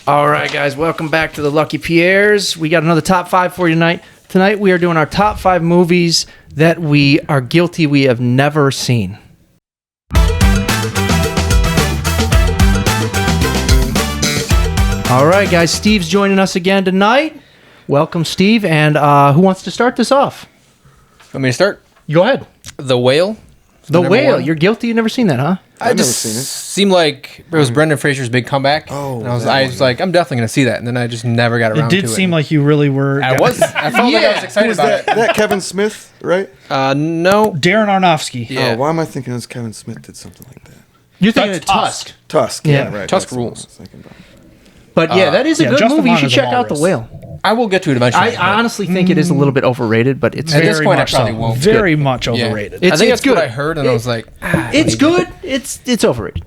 All right, guys, welcome back to the Lucky Pierres. We got another top 5 for you tonight. Tonight we are doing our top 5 movies that we are guilty we have never seen. All right, guys, Steve's joining us again tonight. Welcome, Steve. And who wants to start this off? Want me to start? Go ahead. The Whale. The Whale. You're guilty. You've never seen that, huh? I just never seen it. seemed like it was Brendan Fraser's big comeback. Oh, and I was that like, I'm definitely gonna see that, and then I just never got around It to it. did seem like you really were. I felt like I was excited Was about that Kevin Smith, right? it. No. Darren Aronofsky. Yeah. Oh, why am I thinking this Kevin Smith did something like that? You're thinking That's of Tusk. Tusk. Yeah. Right. Tusk that's what I rules. was thinking about. But yeah, that is a yeah, good Justin movie. You Long should is a check out The walrus. Whale. I will get to it eventually. I honestly think it is a little bit overrated, but it's At this Very point, I much probably so. won't. Very much overrated. It's- I think it's that's what good. I heard, and I was like, it's good. It's overrated.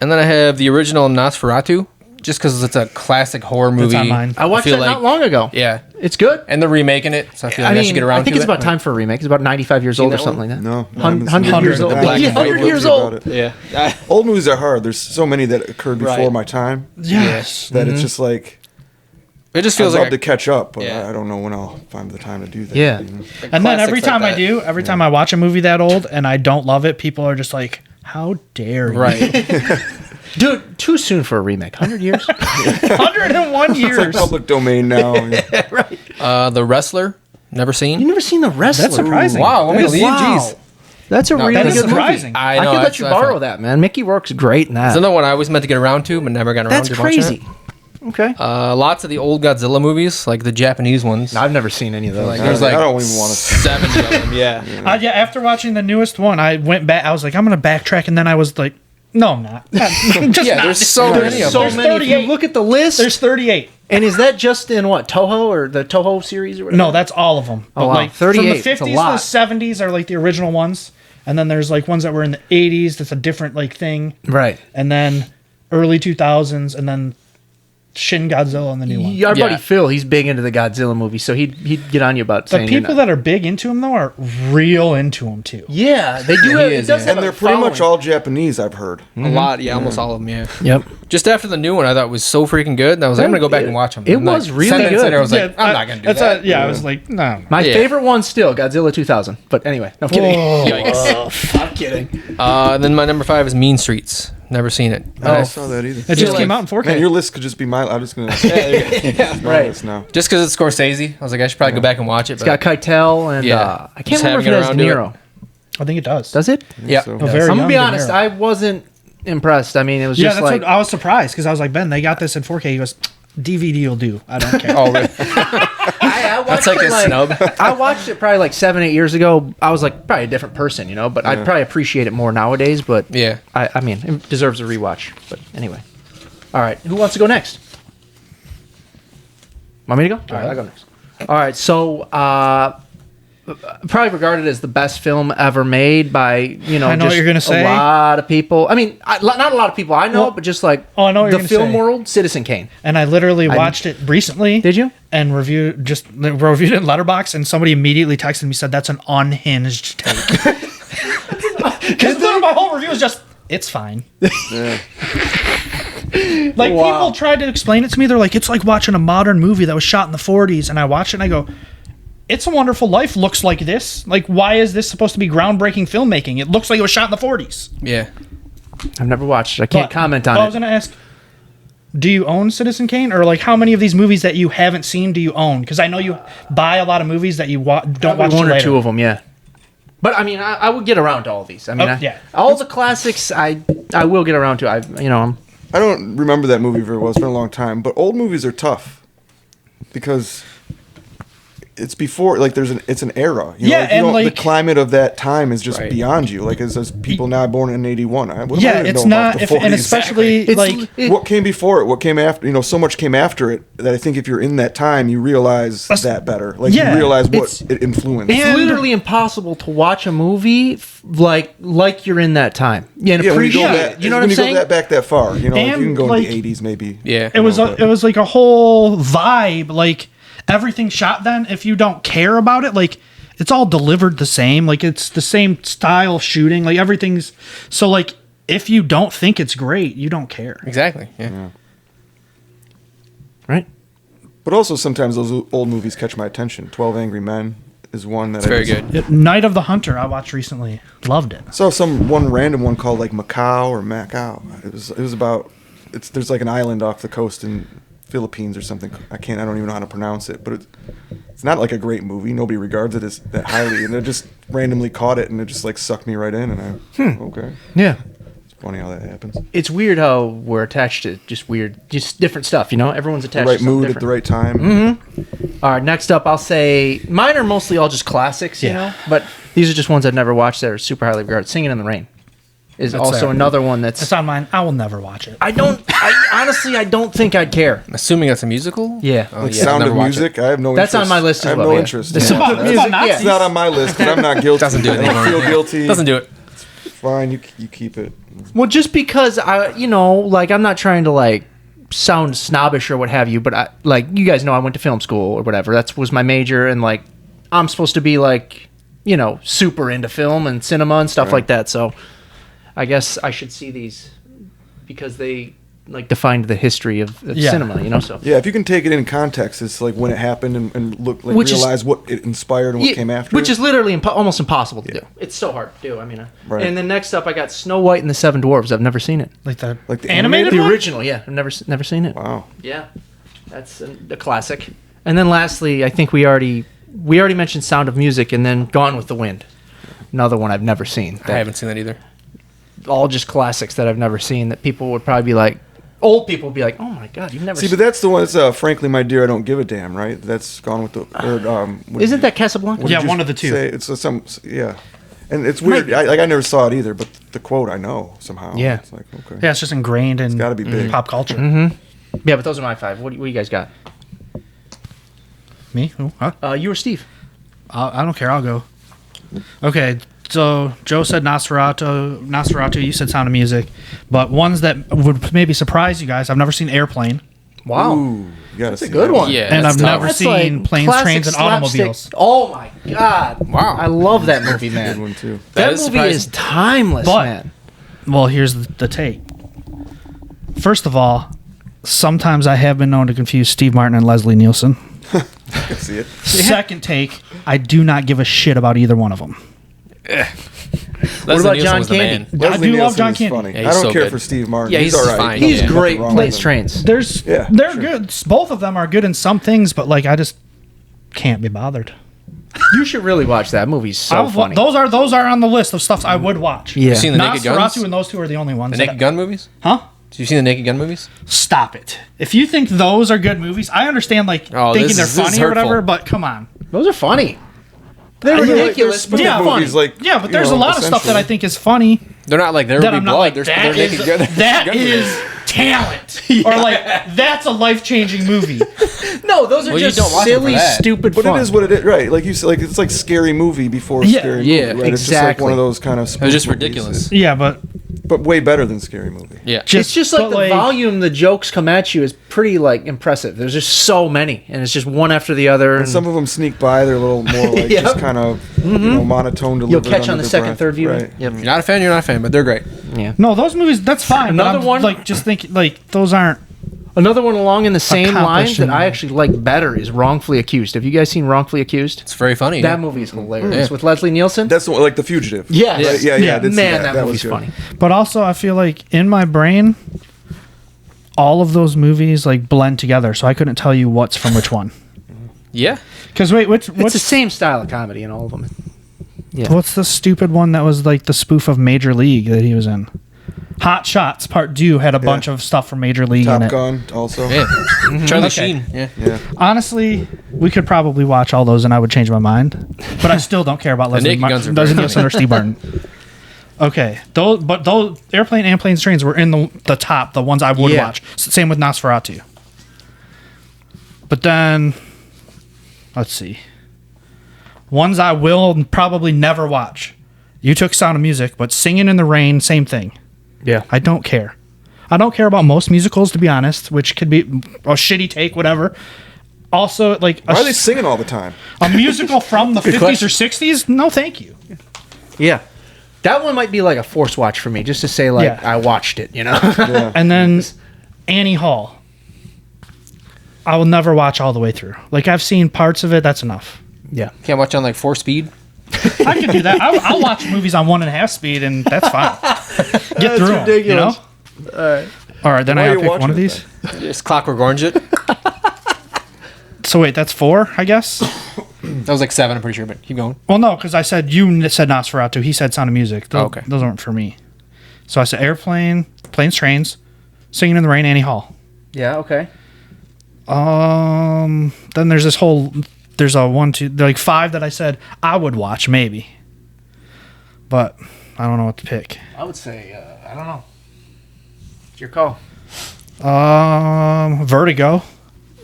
And then I have the original Nosferatu, just because it's a classic horror movie. on mine. I watched feel that not long ago. Yeah. It's good. And they're remaking it, so I feel like I should get around to it. I think it's about time for a remake. It's about 95 years old or that something like that. No, 100 years old. The black and white 100 years About old. it. Yeah. Old movies are hard. There's so many that occurred before Right. my time Yes. that it's just like It just I'd feels love like to catch up, but Yeah. I don't know when I'll find the time to do that. Yeah. you know? And then every classics like time I that. do, every time I watch a movie that old and I don't love it, people are just like, "How dare you?" Right. Dude, too soon for a remake. 100 years? 101 It's like years. public domain now. Yeah. The Wrestler. Never seen. You never seen The Wrestler? That's surprising. Wow. Want me to leave? Wow. Jeez. That's a really that is good surprising. movie. I know. I could let that's you what I borrow felt. that, man. Mickey Rourke's great in that. It's another one I was meant to get around to, but never got around That's to watching crazy. it. Okay. Lots of the old Godzilla movies, like the Japanese ones. I've never seen any of those. Like, there's like I don't even want to. 70 of them. Yeah. Yeah, after watching the newest one, I went back. I was like, I'm going to backtrack. And then I was like, no, I'm not. Just Yeah, not. there's so many of so them. many. If you 38. look at the list, There's 38. and is that just in what, Toho or the Toho series or whatever? No, that's all of them. Oh, wow. Like 38, from it's a the 50s lot. to the 70s are like the original ones. And then there's like ones that were in the 80s. That's a different like thing. Right. And then early 2000s. And then Shin Godzilla and the new one. Our buddy Yeah. Phil, he's big into the Godzilla movie, so he'd get on you about The saying you're people not. that are big into them though are real into them too. Yeah, they do. Yeah, It he is, does yeah. have And they're a pretty much following. all Japanese, I've heard. A lot. Yeah, almost all of them. Yeah. Yep. Just after the new one, I thought was so freaking good. And I was like, I'm going to go back and watch them. It was really 10 minutes good. later, I was like, I'm not going to do that. I was like, no. My Yeah. favorite one still Godzilla 2000. But anyway, no I'm kidding. Yikes. I'm kidding. Then my number 5 is Mean Streets. Never seen it. I never saw that either. It just like- came out in 4K. Man, your list could just be my. I'm just gonna. Right. This now. Just because it's Scorsese, I was like, I should probably go back and watch it. It's got Keitel and Yeah. I can't Just remember if having it it has De around to it. Niro. I think it does. Does it? Yeah. So- A very I'm gonna young be De honest. Niro. I wasn't impressed. I mean, it was Yeah, just that's like what I was surprised because I was like, Ben, they got this in 4K. He goes, DVD will do. I don't care. Oh, really? I watched That's like it a snub. I watched it probably like 7-8 years ago. I was like probably a different person, you know. But I'd probably appreciate it more nowadays. But Yeah. I mean, it deserves a rewatch. But anyway, all right. Who wants to go next? Want me to go? All right, I'll go next. All right. So, probably regarded as the best film ever made by I know what you're gonna say. a lot of people. I mean, not a lot of people I know, Well, but just like I know what the you're gonna film say. world, Citizen Kane. And I literally watched it recently. Did you? And reviewed it in Letterboxd, and somebody immediately texted me said that's an unhinged take. Because my whole review was just it's fine. Like people tried to explain it to me. They're like, it's like watching a modern movie that was shot in the 40s, and I watch it and I go, It's a Wonderful Life looks like this. Like, why is this supposed to be groundbreaking filmmaking? It looks like it was shot in the 40s. Yeah. I've never watched it. I can't comment on I it. was gonna ask, do you own Citizen Kane, or like how many of these movies that you haven't seen do you own? Because I know you buy a lot of movies that you don't Probably watch one till or later. two of them, yeah. But I mean, I would get around to all these. I mean, yeah. all the classics, I will get around to. I don't remember that movie very well. It's been a long time, but old movies are tough because it's before, like, it's an era. You Yeah, know, like, you and, don't- like- the climate of that time is just Right. beyond you. Like, as people now born in '81, what do Yeah, I it's know about not, the if, and 40s? especially like What came before it? What came after? You know, so much came after it that I think if you're in that time, you realize that better. Like, Yeah, you realize what it's- it influenced. it's And- literally impossible to watch a movie like you're in that time. Yeah, and yeah, when you go appreciate back, it. You know what when I'm you saying? go back that far, you know, like, And, you can go like, in the '80s maybe. Yeah. it was like a whole vibe. Like everything shot then, if you don't care about it, like it's all delivered the same. Like it's the same style of shooting. Like everything's so like if you don't think it's great, you don't care. Exactly. Yeah. right? But also sometimes those old movies catch my attention. 12 Angry Men is one that It's very good. Night of the Hunter I watched recently. Loved it. Saw one random one called like Macau or Macau. It was about there's like an island off the coast in Philippines or something. I don't even know how to pronounce it, but it's not like a great movie. Nobody regards it as that highly, and I just randomly caught it and it just like sucked me right in, and okay. Yeah. Funny how that happens. It's weird how we're attached to just different stuff, you know? Everyone's The attached right to something mood different. at the right time. All right, next up, I'll say mine are mostly all just classics, you know? But these are just ones I've never watched that are super highly regarded. Singing in the Rain is That's also fair. another one It's that's... on mine. I will never watch it. I honestly, I don't think I'd care. Assuming that's a musical? Yeah. Oh, Like yeah, Sound never of watch it. Music, I have no That's interest. on my list as I have well, no yeah. interest. The Yeah. Sound of Come on, Music, Nazis. yeah. It's not on my list, but I'm not guilty. Doesn't do it I don't anymore. feel guilty. Doesn't do it. Fine, you keep it. Well, just because I'm not trying to like sound snobbish or what have you, but you guys know I went to film school or whatever. That was my major, and like I'm supposed to be like, super into film and cinema and stuff like that. So I guess I should see these because they like defined the history of cinema, So Yeah, if you can take it in context, it's like when it happened and look like Which is- realize what it inspired and what came after. which it. is literally almost impossible to do. It's so hard to do. I mean, Right. And then next up, I got Snow White and the Seven Dwarfs. I've never seen it. Like the animated The one? original, yeah, I've never seen it. Wow. Yeah, that's a classic. And then lastly, I think we already mentioned Sound of Music, and then Gone with the Wind, another one I've never seen. I haven't seen that either. All just classics that I've never seen. That people would probably be like, old people would be like, "Oh my god, you've never See, seen." but that's the one. It's Frankly, My Dear, I Don't Give a Damn, right? That's Gone with the. What Isn't did that Casablanca? what Yeah, did you one of the two. say? It's yeah, and it's weird. I never saw it either, but the quote I know somehow. Yeah. It's like okay. Yeah, it's just ingrained in gotta be big. pop culture. Yeah, but those are my five. What do you guys got? Me? Who? Huh? You or Steve? I don't care. I'll go. Okay, so Joe said Nosferatu. Nosferatu, you said Sound of Music. But ones that would maybe surprise you guys, I've never seen Airplane. Wow, Ooh, you gotta that's a see good that one. Yeah, And that's I've tough. never That's seen like Planes, classic Trains, and slapstick. Automobiles. Oh my god! Wow. I love that movie, Good man. one too. That is movie is surprising. timeless, But- man. Well, here's the take. First of all, sometimes I have been known to confuse Steve Martin and Leslie Nielsen. I can see it. Second take, I do not give a shit about either one of them. Leslie about Nielsen John was the Candy? man. I do love Nielsen John is Candy. funny. Yeah, I he's don't so care good. for Steve Martin. Yeah, he's he's all right. fine. He's Yeah. great. Nothing wrong Planes, with him. Trains. There's Yeah, they're sure. good. Both of them are good in some things, but like I just can't be bothered. You should really watch that movie. So I've wa- funny. those are on the list of stuff I would watch. Yeah. You seen the Naked Guns? Nosferatu and those two are the only ones. The that Naked Gun movies? Huh? Have you seen the Naked Gun movies? Stop it. If you think those are good movies, I understand like Oh, thinking this they're is- this is funny or whatever, hurtful. but come on. Those are funny. They're Yeah, like, ridiculous, there's but spin-off they're funny. movies like Yeah, but there's a lot of stuff that I think is funny They're not like There Will that Be I'm not Blood. like They're that Naked Gun. is that Gun is movies. talent or like that's a life-changing movie. No, those are Well, you just don't watch them for silly, that. stupid But fun. it is what it is, right? Like you said, like it's like Scary Movie before Yeah. Scary Yeah, Movie, right? It's just like one exactly. of those kind of. It was just spoof movies, ridiculous. Yeah, but but way better than Scary Movie. Yeah. It's just like but, the volume the jokes come at you is pretty like impressive. There's just so many, and it's just one after the other. And And some of them sneak by; they're a little more like Yep. just kind of monotone. you'll delivered catch under on the their second, breath. third viewing. Right. Yep. If you're not a fan, you're not a fan, but they're great. Yeah. no, those movies that's fine. Another but I'm, one? like just thinking like those aren't. Another one along in the same lines that Accomplishing. I actually like better is Wrongfully Accused. Have you guys seen Wrongfully Accused? It's very funny. That movie is hilarious Yeah. with Leslie Nielsen. That's the one, like The Fugitive. Yes. Right? Yeah, Yeah. I did see Man, that was movie's good. funny. But also, I feel like in my brain, all of those movies like blend together, so I couldn't tell you what's from which one. Yeah. Because wait, It's the what's same style of comedy in all of them. Yeah. what's the stupid one that was like the spoof of Major League that he was in? Hot Shots Part 2 had a bunch of stuff from Major League in Top it. Gun also. Yeah. Charlie Okay. Sheen. Yeah. Yeah. Honestly, we could probably watch all those and I would change my mind. But I still don't care about Leslie Naked Guns are Leslie very Nielsen or Steve Martin. Okay, those Airplane and Planes, Trains were in the top, the ones I would Yeah. watch. Same with Nosferatu. But then, let's see, ones I will probably never watch. You took Sound of Music, but Singing in the Rain, same thing. Yeah. I don't care. I don't care about most musicals, to be honest, which could be a shitty take, whatever. Also, like Why are they singing all the time? a musical from the 50s or 60s? No, thank you. Yeah. That one might be like a force watch for me, just to say like Yeah. I watched it, you know. Yeah. And then Annie Hall. I will never watch all the way through. Like I've seen parts of it. That's enough. Yeah. Can't watch on like 4 speed. I can do that. I'll watch movies on 1.5 speed, and that's fine. Get through 'em, ridiculous. you know? All right, then Why I are gotta you pick one watching of it these. Just Clockwork Orange it. So wait, that's 4, I guess. That was like 7, I'm pretty sure, but keep going. Well, no, because I said you said Nosferatu. He said Sound of Music. Those, Okay. those aren't for me. So I said Airplane, Planes, Trains, Singing in the Rain, Annie Hall. Yeah. Okay. Then there's there's a 1, 2, like 5 that I said I would watch maybe, but I don't know what to pick. I would say I don't know. It's your call. Vertigo.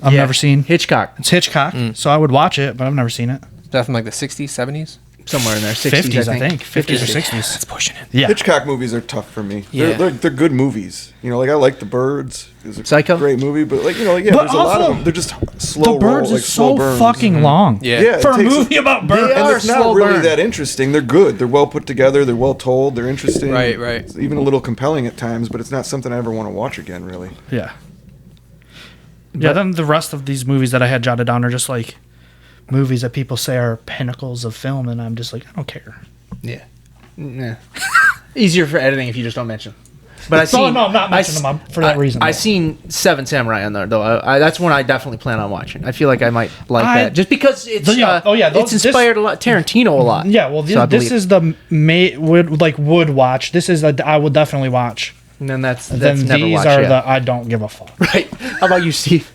I've Yeah. never seen. Hitchcock. It's Hitchcock, so I would watch it, but I've never seen it. That from like the 60s, 70s. Somewhere in there. 50s, I think. 50s or 60s. That's pushing it. Yeah. Hitchcock movies are tough for me. Yeah. They're good movies. You know, like I like The Birds. It's a Psycho? great movie, but like, you know, like, yeah, But there's a lot of also, them. They're just slow The Birds roll, like is slow so burns. fucking long. Yeah. Yeah, it For a takes- movie about birds. They And are it's not slow really burn. that interesting. They're good. They're well put together. They're well told. They're interesting. Right, right. It's even a little compelling at times, but it's not something I ever want to watch again, really. Yeah. Yeah, then the rest of these movies that I had jotted down are just like movies that people say are pinnacles of film, and I'm just like, I don't care. Yeah. Yeah. Easier for editing if you just don't mention. But I seen. no, I'm not mentioning them for that reason, I though. seen Seven Samurai on there though. That's one I definitely plan on watching. I feel like I might like I- that just because it's. those- it's inspired a lot. Tarantino a lot. Yeah, well, So I this believe- is the would watch. This is I would definitely watch. And then that's Then never these watched are yet. the I don't give a fuck. Right. How about you, Steve?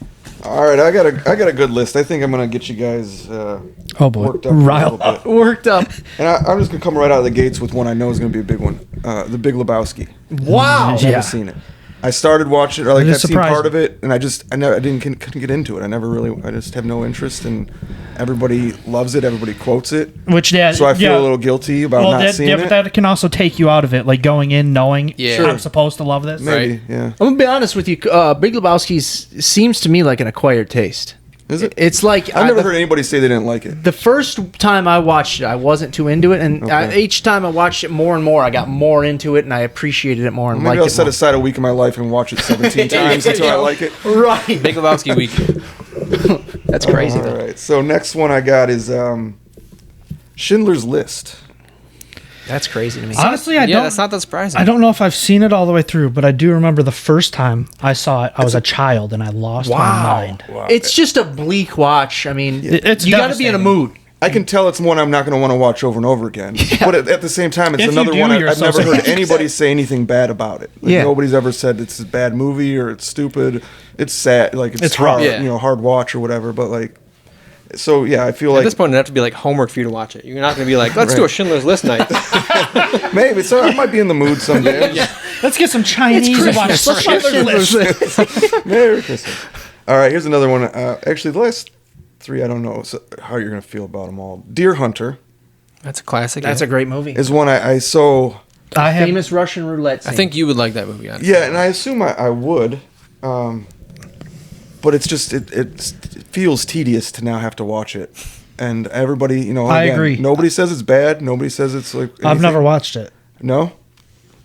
All right, I got a good list. I think I'm gonna get you guys Oh boy, worked up a riled little bit. Worked up. And I'm just gonna come right out of the gates with one I know is gonna be a big one. The Big Lebowski. Wow. I've Yeah. never seen it. I started watching it, or like It is I've seen surprising. part of it, and I couldn't get into it. I just have no interest, and everybody loves it. Everybody quotes it, Which so I feel a little guilty about not seeing but it. that can also take you out of it, like going in knowing Yeah. Sure. I'm supposed to love this. Maybe, Right. yeah. I'm gonna be honest with you. Big Lebowski seems to me like an acquired taste. Is it? It's like I've never heard anybody say they didn't like it. the first time I watched it, I wasn't too into it, and Okay. each time I watched it more and more, I got more into it, and I appreciated it more and Maybe liked I'll it set more. aside a week of my life and watch it 17 times until I like it. Right. Big Lebowski week. That's crazy. All though. right. So next one I got is Schindler's List. That's crazy to me. Honestly, I Yeah, don't. that's not that surprising. I don't know if I've seen it all the way through, but I do remember the first time I saw it. I was a child and I lost my mind. It's just a bleak watch. I mean, It's you got to be in a devastating. mood. I can tell it's one I'm not going to want to watch over and over again. But at the same time, it's If you another do, one you're I've so never heard sad. anybody say anything bad about it. Like, Yeah. nobody's ever said it's a bad movie or it's stupid. It's sad, like it's, It's hard, rough. Yeah. hard watch or whatever. But like, so yeah, I feel At like this point, it'd have to be like homework for you to watch it. You're not going to be like, let's do a Schindler's List night. maybe so. I might be in the mood someday. Let's get some Chinese and watch Let's watch Schindler's List. Merry Christmas. All right, here's another one. Actually, the last three, I don't know how you're going to feel about them all. Deer Hunter That's a classic. That's yeah. a great movie. is one I saw. I have Famous Russian roulette scene. I think you would like that movie. Honestly. Yeah, and I assume I would. But it's just it feels tedious to now have to watch it, and everybody, you know, I again, agree. Nobody says it's bad. Nobody says it's like. I've anything. never watched it. No.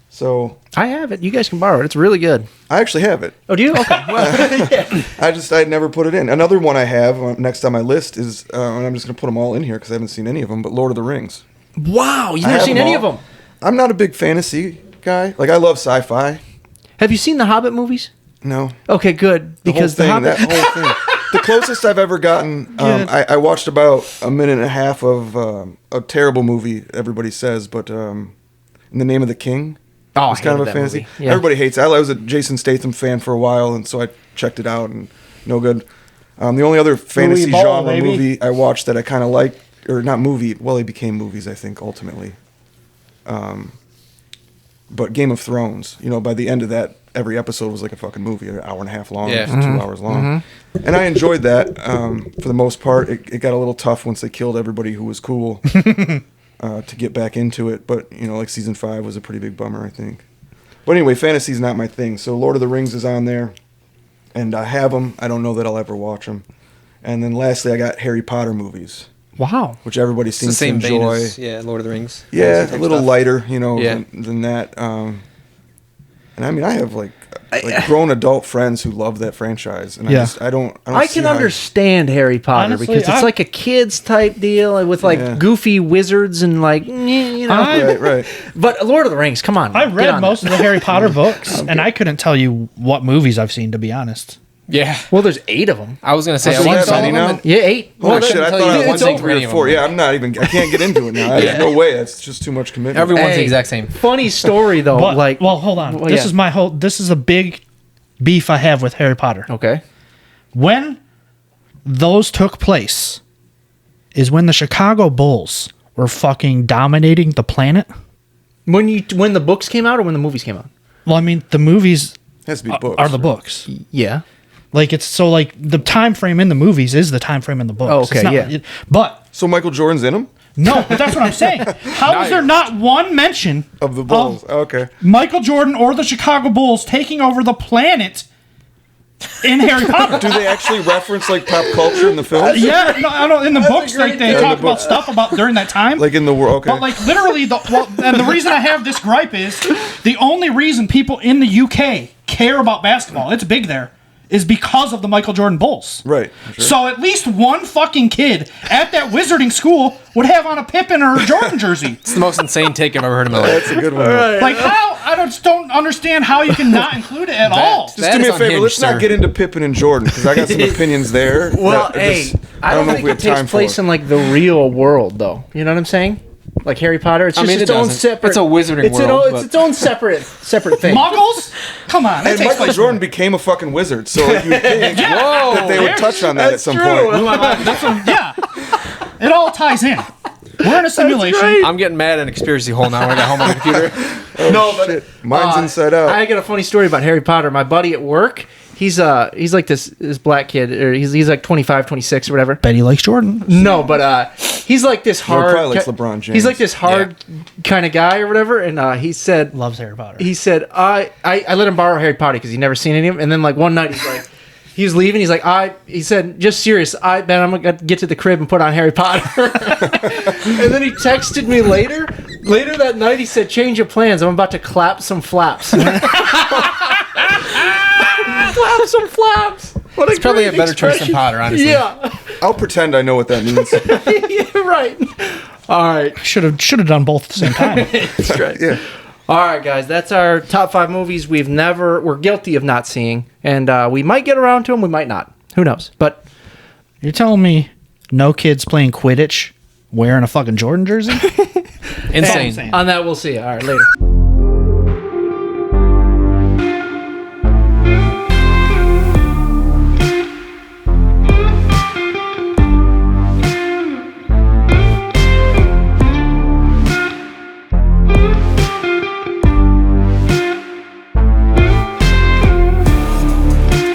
So I have it. You guys can borrow it. It's really good. I actually have it. Oh, do you? Okay. Well, I'd never put it in. Another one I have next on my list is, and I'm just gonna put them all in here because I haven't seen any of them. But Lord of the Rings. wow. You've I never have seen them any all. of them. I'm not a big fantasy guy. Like I love sci-fi. Have you seen the Hobbit movies? No. Okay, good. The Because whole thing, the Hobbit. that whole thing. The closest I've ever gotten, I watched about a minute and a half of a terrible movie. Everybody says, but In the Name of the King. Oh, It's kind of a that fantasy. movie. Yeah. Everybody hates it. I was a Jason Statham fan for a while, and so I checked it out, and no good. The only other fantasy Ball, genre baby. movie I watched that I kind of liked, or not movie, well, they became movies, I think, ultimately. But Game of Thrones, you know, by the end of that, every episode was like a fucking movie, an hour and a half long, Yeah. 2 hours long. And I enjoyed that for the most part. It got a little tough once they killed everybody who was cool to get back into it. But, you know, like season 5 was a pretty big bummer, I think. But anyway, fantasy's not my thing. So Lord of the Rings is on there. And I have them. I don't know that I'll ever watch them. And then lastly, I got Harry Potter movies, Wow. which everybody It's the seems to same vein enjoy. as Lord of the Rings. Yeah, Fantasy a type little stuff. lighter, you know, Yeah. than that. And I mean, I have like grown adult friends who love that franchise, and Yeah. I don't I see can how- understand Harry Potter Honestly, because it's I- like a kids type deal with like Yeah. goofy wizards and like you know. Right. But Lord of the Rings, come on. I get read on most that. of the Harry Potter books, and I couldn't tell you what movies I've seen, to be honest. Yeah. Well, there's 8 of them. I was gonna say So I watched that's all of many them. now? and- Yeah, 8. Holy that shit! I until thought you I get was to like see 3 any or of 4. them. Yeah, I'm not even. I can't get into it now. There's no way. That's just too much commitment. Everyone's Hey. the exact same. Funny story though. But, like, well, hold on. well, this yeah. is my whole. This is a big beef I have with Harry Potter. okay. When those took place, is when the Chicago Bulls were fucking dominating the planet. When the books came out or when the movies came out? Well, I mean, the movies has to be books. are the right? books. Yeah. Like it's so like the time frame in the movies is the time frame in the books. Oh, It's okay, not- yeah. but So Michael Jordan's in them no, but that's what I'm saying. How is there not one mention of the Bulls. Okay. Michael Jordan or the Chicago Bulls taking over the planet in Harry Potter? Do they actually reference like pop culture in the films? Yeah, no, I don't. In the books, like they Yeah, in talk the about book. stuff about during that time. Like in the world? Okay. But like literally, and the reason I have this gripe is the only reason people in the UK care about basketball. It's big there. Is because of the Michael Jordan Bulls. Right. Sure. So at least one fucking kid at that wizarding school would have on a Pippen or a Jordan jersey. It's the most insane take I've ever heard in my life. That's a good one. though. Like how? I just don't understand how you can not include it at all. Just That do me is a favor. unhinged, Let's sir. not get into Pippen and Jordan because I got some opinions there. Well, that hey, just- I don't know if think we it have time takes place for. in like the real world, though. You know what I'm saying? Like Harry Potter, it's I just mean, its it own doesn't. separate. It's a wizarding it's world, It's but- its own separate thing. Muggles? Come on. That And takes Michael place- Jordan became a fucking wizard, so like, you think Whoa! that they would touch on that at That's some true. point. Yeah. It all ties in. We're in a simulation. right. I'm getting mad at a conspiracy hole now when I got home on the computer. No, but Shit. Mine's inside out. I got a funny story about Harry Potter. My buddy at work, he's like this black kid, or he's like 25, 26 or whatever. Betty likes Jordan. No, but he's like this Well, hard. probably likes LeBron James. He's like this hard kind of guy or whatever. And he said, Loves Harry Potter. he said, I let him borrow Harry Potter because he'd never seen any of them. And then like one night he's like, he was leaving. He's like, he said, just serious. I'm gonna get to the crib and put on Harry Potter. And then he texted me later that night. He said, change your plans. I'm about to clap some flaps. Clap some flaps. What It's probably a better choice than Potter, honestly. Yeah. I'll pretend I know what that means. Yeah, right. All right. Should have done both at the same time. That's right. Yeah. All right, guys. That's our top 5 movies we're guilty of not seeing, and we might get around to them. We might not. Who knows? But You're telling me no kids playing Quidditch wearing a fucking Jordan jersey? Insane. on that, we'll see you. All right, later.